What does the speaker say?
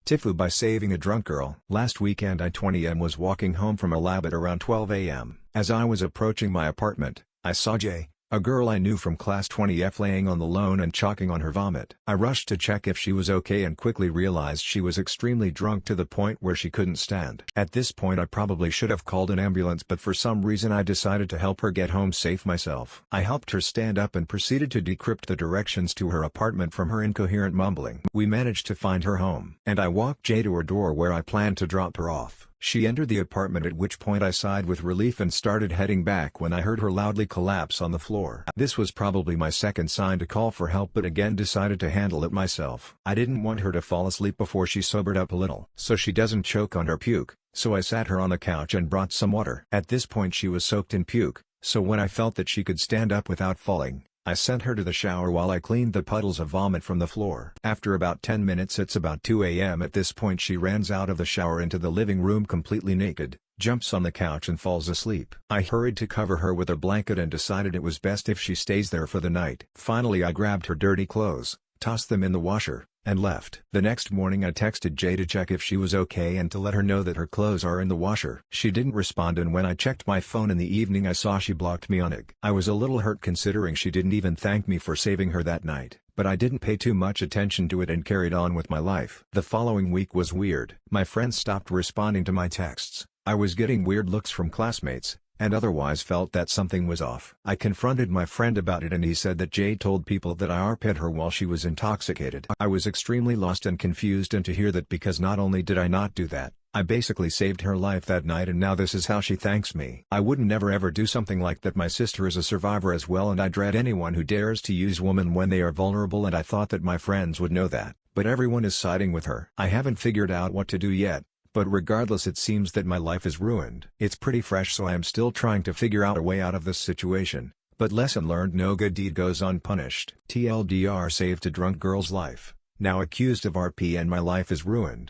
Tifu by saving a drunk girl. Last weekend I 20am was walking home from a lab at around 12am. As I was approaching my apartment, I saw Jay, a girl I knew from class 20F, laying on the lawn and choking on her vomit. I rushed to check if she was okay and quickly realized she was extremely drunk to the point where she couldn't stand. At this point I probably should have called an ambulance, but for some reason I decided to help her get home safe myself. I helped her stand up and proceeded to decrypt the directions to her apartment from her incoherent mumbling. We managed to find her home, and I walked Jay to her door where I planned to drop her off. She entered the apartment, at which point I sighed with relief and started heading back when I heard her loudly collapse on the floor. This was probably my second sign to call for help, but again decided to handle it myself. I didn't want her to fall asleep before she sobered up a little, so she doesn't choke on her puke, so I sat her on a couch and brought some water. At this point she was soaked in puke, so when I felt that she could stand up without falling, I sent her to the shower while I cleaned the puddles of vomit from the floor. After about 10 minutes, it's about 2am at this point, she runs out of the shower into the living room completely naked, jumps on the couch and falls asleep. I hurried to cover her with a blanket and decided it was best if she stays there for the night. Finally I grabbed her dirty clothes, tossed them in the washer, and left. The next morning I texted Jay to check if she was okay and to let her know that her clothes are in the washer. She didn't respond, and when I checked my phone in the evening I saw she blocked me on IG. I was a little hurt considering she didn't even thank me for saving her that night, but I didn't pay too much attention to it and carried on with my life. The following week was weird. My friends stopped responding to my texts. I was getting weird looks from classmates, and otherwise felt that something was off. I confronted my friend about it and he said that Jay told people that I armpit her while she was intoxicated. I was extremely lost and confused, and to hear that because not only did I not do that, I basically saved her life that night, and now this is how she thanks me. I would never ever do something like that. My sister is a survivor as well, and I dread anyone who dares to use women when they are vulnerable, and I thought that my friends would know that, but everyone is siding with her. I haven't figured out what to do yet, but regardless it seems that my life is ruined. It's pretty fresh, so I am still trying to figure out a way out of this situation, but lesson learned: no good deed goes unpunished. TLDR: saved a drunk girl's life, now accused of RP, and my life is ruined.